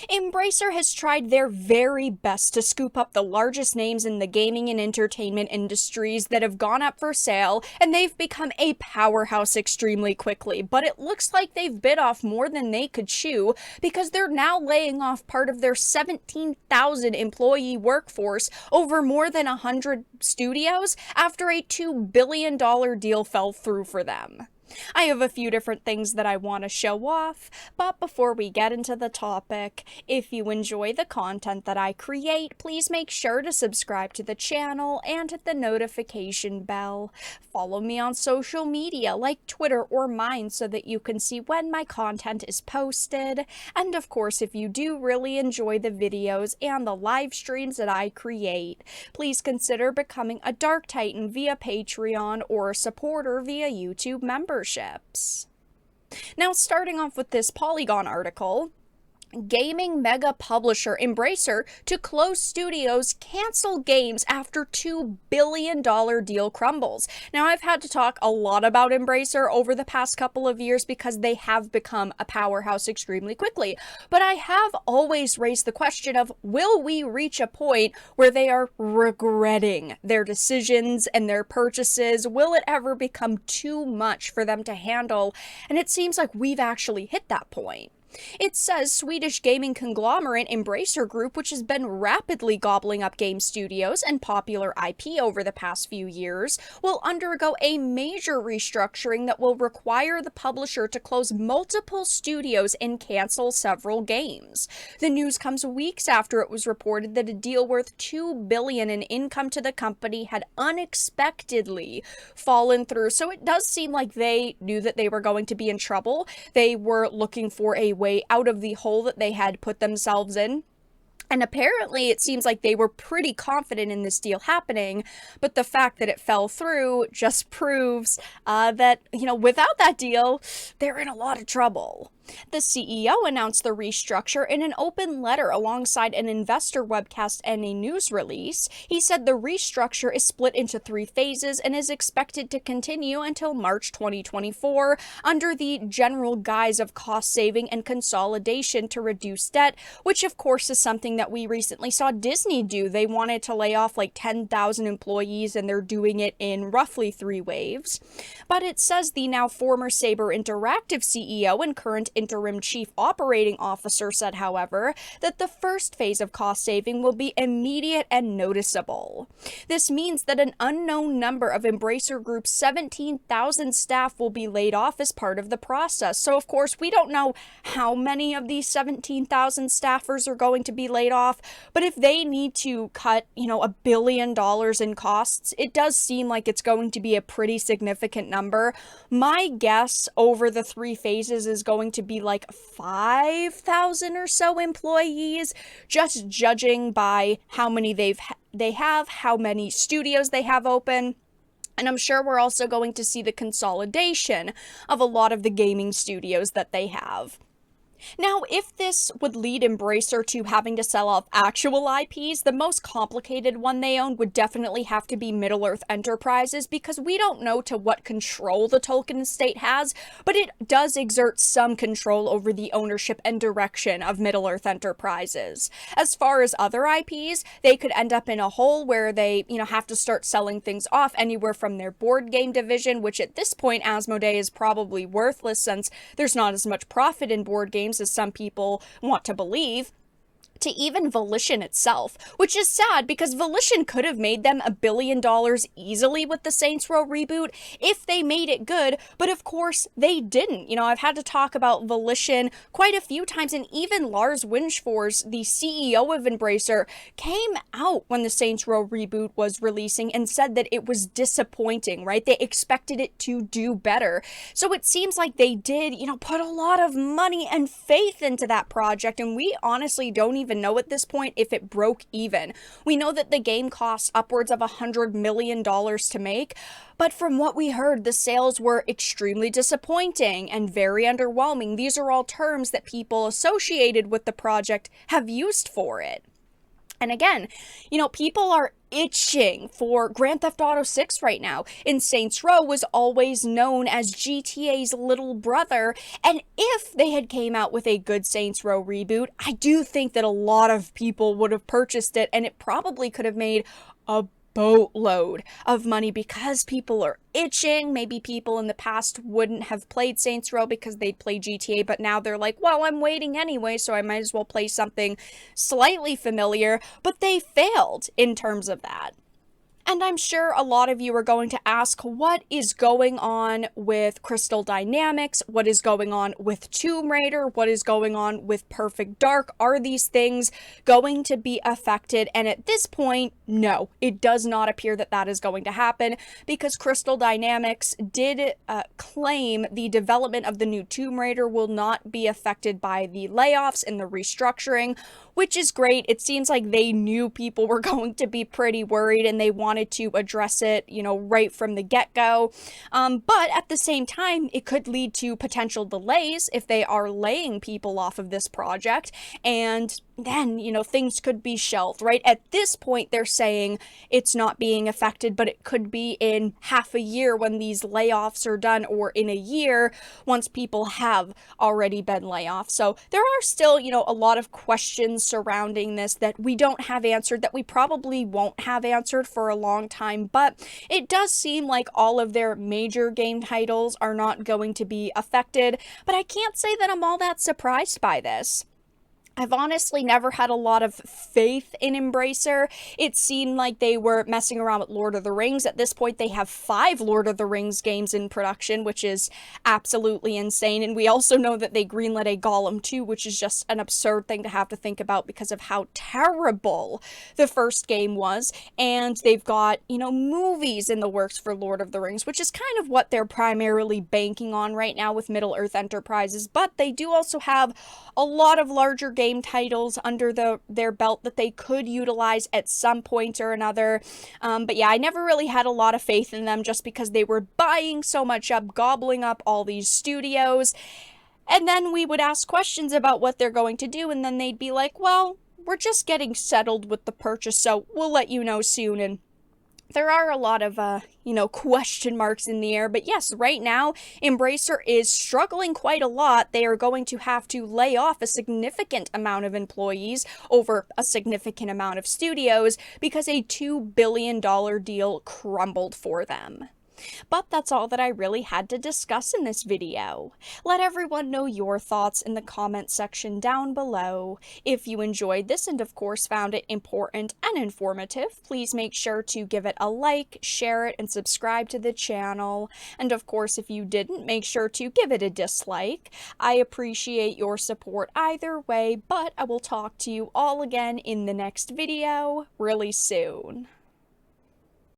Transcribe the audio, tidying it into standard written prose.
Embracer has tried their very best to scoop up the largest names in the gaming and entertainment industries that have gone up for sale, and they've become a powerhouse extremely quickly. But it looks like they've bit off more than they could chew because they're now laying off part of their 17,000 employee workforce over more than 100 studios after a $2 billion deal fell through for them. I have a few different things that I want to show off, but before we get into the topic, if you enjoy the content that I create, please make sure to subscribe to the channel and hit the notification bell. Follow me on social media like Twitter or mine so that you can see when my content is posted. And of course, if you do really enjoy the videos and the live streams that I create, please consider becoming a Dark Titan via Patreon or a supporter via YouTube memberships. Now, starting off with this Polygon article, gaming mega publisher Embracer to close studios, cancel games after $2 billion deal crumbles. Now, I've had to talk a lot about Embracer over the past couple of years because they have become a powerhouse extremely quickly. But I have always raised the question of, will we reach a point where they are regretting their decisions and their purchases? Will it ever become too much for them to handle? And it seems like we've actually hit that point. It says Swedish gaming conglomerate Embracer Group, which has been rapidly gobbling up game studios and popular IP over the past few years, will undergo a major restructuring that will require the publisher to close multiple studios and cancel several games. The news comes weeks after it was reported that a deal worth $2 billion in income to the company had unexpectedly fallen through. So it does seem like they knew that they were going to be in trouble. They were looking for a way out of the hole that they had put themselves in. And apparently it seems like they were pretty confident in this deal happening, but the fact that it fell through just proves that, without that deal, they're in a lot of trouble. The CEO announced the restructure in an open letter alongside an investor webcast and a news release. He said the restructure is split into 3 phases and is expected to continue until March 2024 under the general guise of cost saving and consolidation to reduce debt, which of course is something that we recently saw Disney do. They wanted to lay off like 10,000 employees and they're doing it in roughly 3 waves. But it says the now former Saber Interactive CEO and current interim chief operating officer said, however, that the first phase of cost saving will be immediate and noticeable. This means that an unknown number of Embracer Group's 17,000 staff will be laid off as part of the process. So, of course, we don't know how many of these 17,000 staffers are going to be laid off, but if they need to cut, $1 billion in costs, it does seem like it's going to be a pretty significant number. My guess over the 3 phases is going to be like 5,000 or so employees, just judging by how many they have, how many studios they have open. And I'm sure we're also going to see the consolidation of a lot of the gaming studios that they have. Now, if this would lead Embracer to having to sell off actual IPs, the most complicated one they own would definitely have to be Middle-earth Enterprises, because we don't know to what control the Tolkien estate has, but it does exert some control over the ownership and direction of Middle-earth Enterprises. As far as other IPs, they could end up in a hole where they, have to start selling things off anywhere from their board game division, which at this point, Asmodee is probably worthless since there's not as much profit in board games as some people want to believe, to even Volition itself, which is sad because Volition could have made them $1 billion easily with the Saints Row reboot if they made it good, but of course they didn't. I've had to talk about Volition quite a few times, and even Lars Wingefors, the CEO of Embracer, came out when the Saints Row reboot was releasing and said that it was disappointing, right? They expected it to do better. So it seems like they did, put a lot of money and faith into that project, and we honestly don't even know at this point if it broke even. We know that the game costs upwards of $100 million to make, but from what we heard, the sales were extremely disappointing and very underwhelming. These are all terms that people associated with the project have used for it. And again, people are itching for Grand Theft Auto 6 right now. And Saints Row was always known as GTA's little brother. And if they had came out with a good Saints Row reboot, I do think that a lot of people would have purchased it, and it probably could have made a boatload of money because people are itching. Maybe people in the past wouldn't have played Saints Row because they'd play GTA, but now they're like, well, I'm waiting anyway, so I might as well play something slightly familiar. But they failed in terms of that. And I'm sure a lot of you are going to ask, what is going on with Crystal Dynamics? What is going on with Tomb Raider? What is going on with Perfect Dark? Are these things going to be affected? And at this point, no, it does not appear that that is going to happen, because Crystal Dynamics did claim the development of the new Tomb Raider will not be affected by the layoffs and the restructuring, which is great. It seems like they knew people were going to be pretty worried and they wanted to address it, right from the get-go. But at the same time, it could lead to potential delays if they are laying people off of this project, and then, things could be shelved, right? At this point, they're saying it's not being affected, but it could be in half a year when these layoffs are done, or in a year once people have already been laid off. So there are still, a lot of questions surrounding this that we don't have answered, that we probably won't have answered for a long time, but it does seem like all of their major game titles are not going to be affected. But I can't say that I'm all that surprised by this. I've honestly never had a lot of faith in Embracer. It seemed like they were messing around with Lord of the Rings. At this point, they have 5 Lord of the Rings games in production, which is absolutely insane. And we also know that they greenlit a Gollum 2, which is just an absurd thing to have to think about because of how terrible the first game was. And they've got, movies in the works for Lord of the Rings, which is kind of what they're primarily banking on right now with Middle-earth Enterprises. But they do also have a lot of larger game titles under their belt that they could utilize at some point or another. But yeah, I never really had a lot of faith in them just because they were buying so much up, gobbling up all these studios. And then we would ask questions about what they're going to do, and then they'd be like, well, we're just getting settled with the purchase, so we'll let you know soon. And there are a lot of, question marks in the air. But yes, right now, Embracer is struggling quite a lot. They are going to have to lay off a significant amount of employees over a significant amount of studios because a $2 billion deal crumbled for them. But that's all that I really had to discuss in this video. Let everyone know your thoughts in the comment section down below. If you enjoyed this and of course found it important and informative, please make sure to give it a like, share it, and subscribe to the channel. And of course, if you didn't, make sure to give it a dislike. I appreciate your support either way, but I will talk to you all again in the next video really soon.